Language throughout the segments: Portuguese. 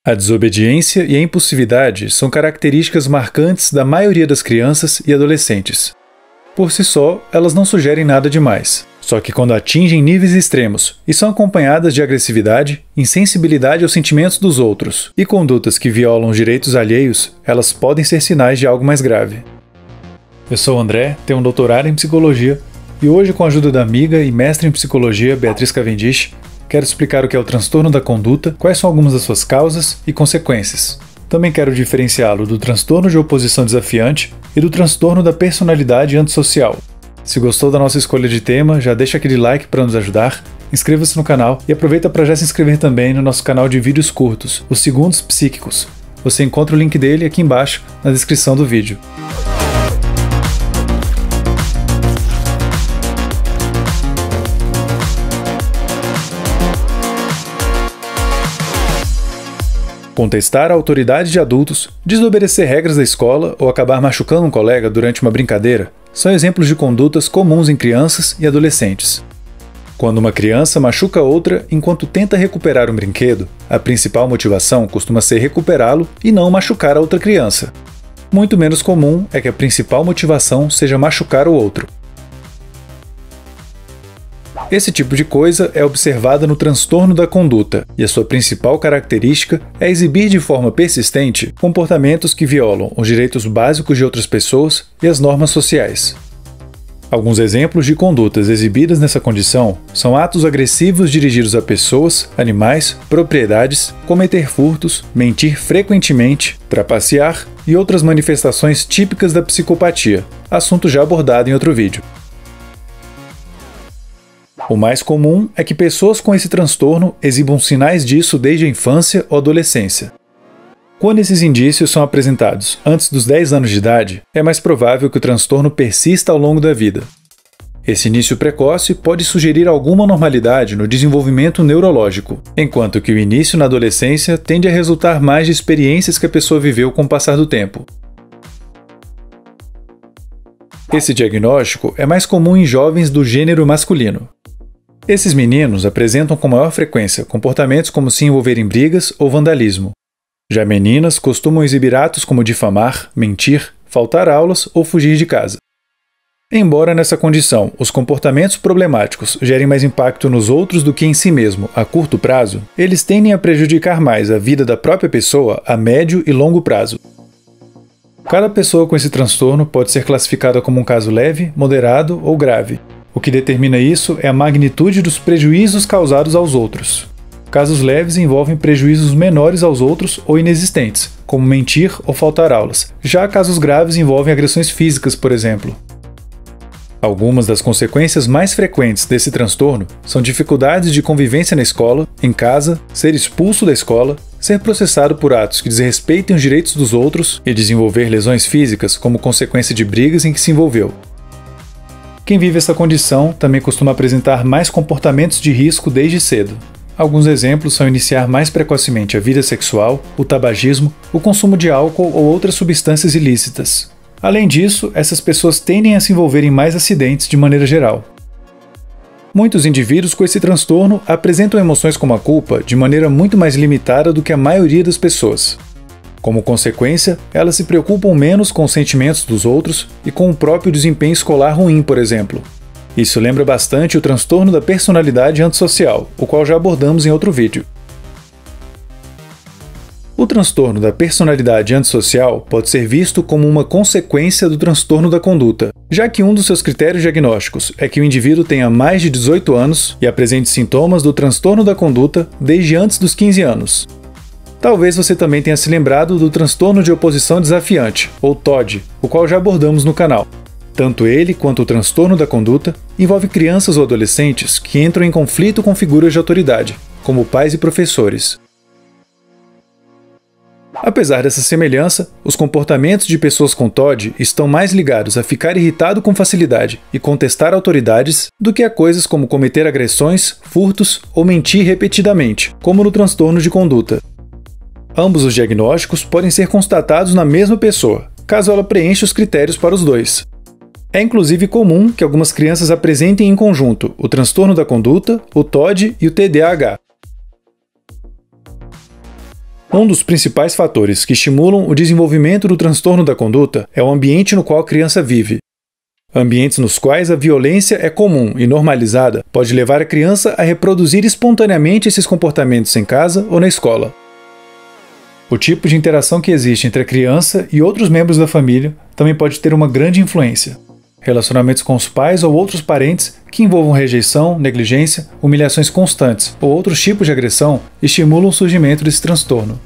A desobediência e a impulsividade são características marcantes da maioria das crianças e adolescentes. Por si só, elas não sugerem nada demais. Só que quando atingem níveis extremos e são acompanhadas de agressividade, insensibilidade aos sentimentos dos outros e condutas que violam os direitos alheios, elas podem ser sinais de algo mais grave. Eu sou o André, tenho um doutorado em psicologia e hoje, com a ajuda da amiga e mestre em psicologia Beatriz Cavendish, quero explicar o que é o transtorno da conduta, quais são algumas das suas causas e consequências. Também quero diferenciá-lo do transtorno de oposição desafiante e do transtorno da personalidade antissocial. Se gostou da nossa escolha de tema, já deixa aquele like para nos ajudar, inscreva-se no canal e aproveita para já se inscrever também no nosso canal de vídeos curtos, os Segundos Psíquicos. Você encontra o link dele aqui embaixo na descrição do vídeo. Contestar a autoridade de adultos, desobedecer regras da escola ou acabar machucando um colega durante uma brincadeira são exemplos de condutas comuns em crianças e adolescentes. Quando uma criança machuca outra enquanto tenta recuperar um brinquedo, a principal motivação costuma ser recuperá-lo e não machucar a outra criança. Muito menos comum é que a principal motivação seja machucar o outro. Esse tipo de coisa é observada no transtorno da conduta, e a sua principal característica é exibir de forma persistente comportamentos que violam os direitos básicos de outras pessoas e as normas sociais. Alguns exemplos de condutas exibidas nessa condição são atos agressivos dirigidos a pessoas, animais, propriedades, cometer furtos, mentir frequentemente, trapacear e outras manifestações típicas da psicopatia, assunto já abordado em outro vídeo. O mais comum é que pessoas com esse transtorno exibam sinais disso desde a infância ou adolescência. Quando esses indícios são apresentados antes dos 10 anos de idade, é mais provável que o transtorno persista ao longo da vida. Esse início precoce pode sugerir alguma normalidade no desenvolvimento neurológico, enquanto que o início na adolescência tende a resultar mais de experiências que a pessoa viveu com o passar do tempo. Esse diagnóstico é mais comum em jovens do gênero masculino. Esses meninos apresentam com maior frequência comportamentos como se envolver em brigas ou vandalismo. Já meninas costumam exibir atos como difamar, mentir, faltar aulas ou fugir de casa. Embora nessa condição os comportamentos problemáticos gerem mais impacto nos outros do que em si mesmo a curto prazo, eles tendem a prejudicar mais a vida da própria pessoa a médio e longo prazo. Cada pessoa com esse transtorno pode ser classificada como um caso leve, moderado ou grave. O que determina isso é a magnitude dos prejuízos causados aos outros. Casos leves envolvem prejuízos menores aos outros ou inexistentes, como mentir ou faltar aulas. Já casos graves envolvem agressões físicas, por exemplo. Algumas das consequências mais frequentes desse transtorno são dificuldades de convivência na escola, em casa, ser expulso da escola, ser processado por atos que desrespeitem os direitos dos outros e desenvolver lesões físicas como consequência de brigas em que se envolveu. Quem vive essa condição também costuma apresentar mais comportamentos de risco desde cedo. Alguns exemplos são iniciar mais precocemente a vida sexual, o tabagismo, o consumo de álcool ou outras substâncias ilícitas. Além disso, essas pessoas tendem a se envolver em mais acidentes de maneira geral. Muitos indivíduos com esse transtorno apresentam emoções como a culpa de maneira muito mais limitada do que a maioria das pessoas. Como consequência, elas se preocupam menos com os sentimentos dos outros e com o próprio desempenho escolar ruim, por exemplo. Isso lembra bastante o transtorno da personalidade antissocial, o qual já abordamos em outro vídeo. O transtorno da personalidade antissocial pode ser visto como uma consequência do transtorno da conduta, já que um dos seus critérios diagnósticos é que o indivíduo tenha mais de 18 anos e apresente sintomas do transtorno da conduta desde antes dos 15 anos. Talvez você também tenha se lembrado do transtorno de oposição desafiante, ou TOD, o qual já abordamos no canal. Tanto ele quanto o transtorno da conduta envolve crianças ou adolescentes que entram em conflito com figuras de autoridade, como pais e professores. Apesar dessa semelhança, os comportamentos de pessoas com TOD estão mais ligados a ficar irritado com facilidade e contestar autoridades do que a coisas como cometer agressões, furtos ou mentir repetidamente, como no transtorno de conduta. Ambos os diagnósticos podem ser constatados na mesma pessoa, caso ela preencha os critérios para os dois. É inclusive comum que algumas crianças apresentem em conjunto o transtorno da conduta, o TOD e o TDAH. Um dos principais fatores que estimulam o desenvolvimento do transtorno da conduta é o ambiente no qual a criança vive. Ambientes nos quais a violência é comum e normalizada pode levar a criança a reproduzir espontaneamente esses comportamentos em casa ou na escola. O tipo de interação que existe entre a criança e outros membros da família também pode ter uma grande influência. Relacionamentos com os pais ou outros parentes que envolvam rejeição, negligência, humilhações constantes ou outros tipos de agressão estimulam o surgimento desse transtorno.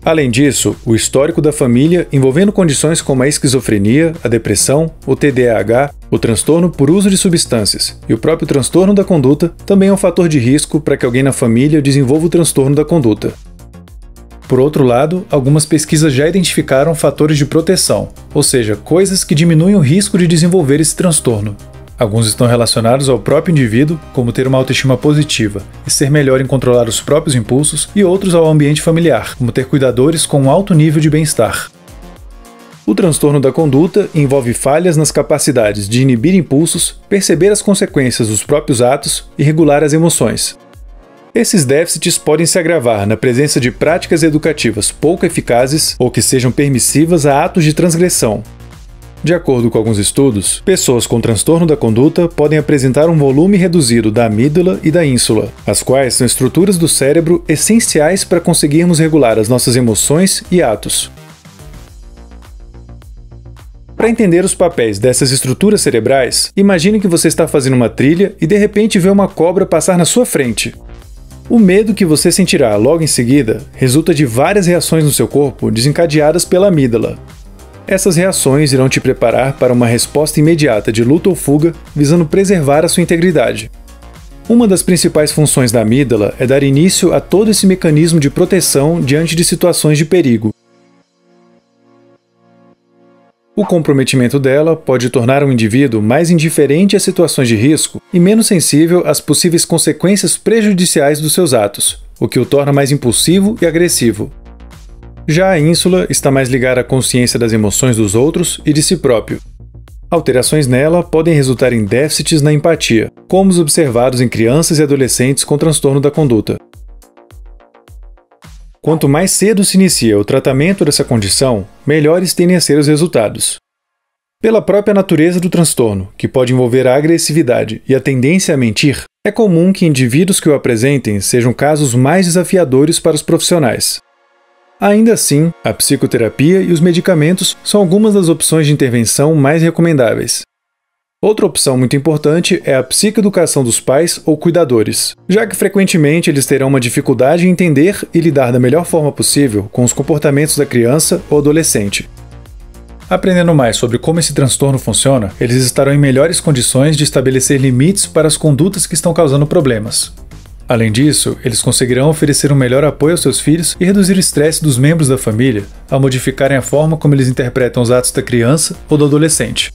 Além disso, o histórico da família envolvendo condições como a esquizofrenia, a depressão, o TDAH, o transtorno por uso de substâncias e o próprio transtorno da conduta também é um fator de risco para que alguém na família desenvolva o transtorno da conduta. Por outro lado, algumas pesquisas já identificaram fatores de proteção, ou seja, coisas que diminuem o risco de desenvolver esse transtorno. Alguns estão relacionados ao próprio indivíduo, como ter uma autoestima positiva e ser melhor em controlar os próprios impulsos, e outros ao ambiente familiar, como ter cuidadores com um alto nível de bem-estar. O transtorno da conduta envolve falhas nas capacidades de inibir impulsos, perceber as consequências dos próprios atos e regular as emoções. Esses déficits podem se agravar na presença de práticas educativas pouco eficazes ou que sejam permissivas a atos de transgressão. De acordo com alguns estudos, pessoas com transtorno da conduta podem apresentar um volume reduzido da amígdala e da ínsula, as quais são estruturas do cérebro essenciais para conseguirmos regular as nossas emoções e atos. Para entender os papéis dessas estruturas cerebrais, imagine que você está fazendo uma trilha e de repente vê uma cobra passar na sua frente. O medo que você sentirá logo em seguida resulta de várias reações no seu corpo desencadeadas pela amígdala. Essas reações irão te preparar para uma resposta imediata de luta ou fuga, visando preservar a sua integridade. Uma das principais funções da amígdala é dar início a todo esse mecanismo de proteção diante de situações de perigo. O comprometimento dela pode tornar um indivíduo mais indiferente a situações de risco e menos sensível às possíveis consequências prejudiciais dos seus atos, o que o torna mais impulsivo e agressivo. Já a ínsula está mais ligada à consciência das emoções dos outros e de si próprio. Alterações nela podem resultar em déficits na empatia, como os observados em crianças e adolescentes com transtorno da conduta. Quanto mais cedo se inicia o tratamento dessa condição, melhores tendem a ser os resultados. Pela própria natureza do transtorno, que pode envolver a agressividade e a tendência a mentir, é comum que indivíduos que o apresentem sejam casos mais desafiadores para os profissionais. Ainda assim, a psicoterapia e os medicamentos são algumas das opções de intervenção mais recomendáveis. Outra opção muito importante é a psicoeducação dos pais ou cuidadores, já que frequentemente eles terão uma dificuldade em entender e lidar da melhor forma possível com os comportamentos da criança ou adolescente. Aprendendo mais sobre como esse transtorno funciona, eles estarão em melhores condições de estabelecer limites para as condutas que estão causando problemas. Além disso, eles conseguirão oferecer um melhor apoio aos seus filhos e reduzir o estresse dos membros da família ao modificarem a forma como eles interpretam os atos da criança ou do adolescente.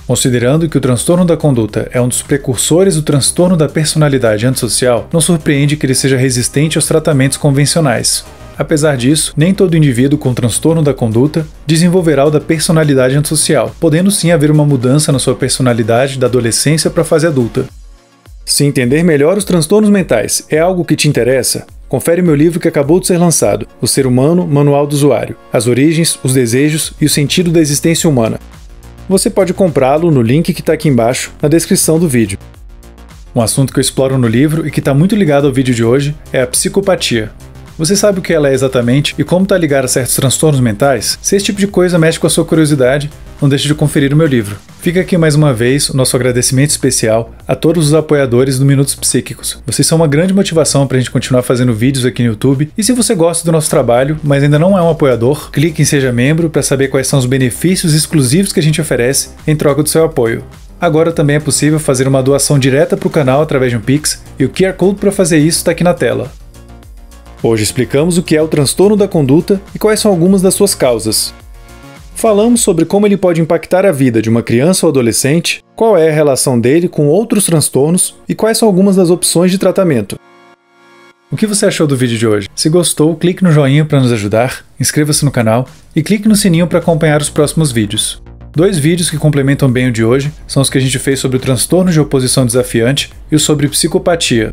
Considerando que o transtorno da conduta é um dos precursores do transtorno da personalidade antissocial, não surpreende que ele seja resistente aos tratamentos convencionais. Apesar disso, nem todo indivíduo com transtorno da conduta desenvolverá o da personalidade antissocial, podendo sim haver uma mudança na sua personalidade da adolescência para a fase adulta. Se entender melhor os transtornos mentais é algo que te interessa, confere meu livro que acabou de ser lançado, O Ser Humano, Manual do Usuário, as origens, os desejos e o sentido da existência humana. Você pode comprá-lo no link que está aqui embaixo, na descrição do vídeo. Um assunto que eu exploro no livro e que está muito ligado ao vídeo de hoje é a psicopatia. Você sabe o que ela é exatamente e como está ligada a certos transtornos mentais? Se esse tipo de coisa mexe com a sua curiosidade, não deixe de conferir o meu livro. Fica aqui mais uma vez o nosso agradecimento especial a todos os apoiadores do Minutos Psíquicos. Vocês são uma grande motivação para a gente continuar fazendo vídeos aqui no YouTube. E se você gosta do nosso trabalho, mas ainda não é um apoiador, clique em Seja Membro para saber quais são os benefícios exclusivos que a gente oferece em troca do seu apoio. Agora também é possível fazer uma doação direta para o canal através de um Pix, e o QR Code para fazer isso está aqui na tela. Hoje explicamos o que é o transtorno da conduta e quais são algumas das suas causas. Falamos sobre como ele pode impactar a vida de uma criança ou adolescente, qual é a relação dele com outros transtornos e quais são algumas das opções de tratamento. O que você achou do vídeo de hoje? Se gostou, clique no joinha para nos ajudar, inscreva-se no canal e clique no sininho para acompanhar os próximos vídeos. 2 vídeos que complementam bem o de hoje são os que a gente fez sobre o transtorno de oposição desafiante e o sobre psicopatia.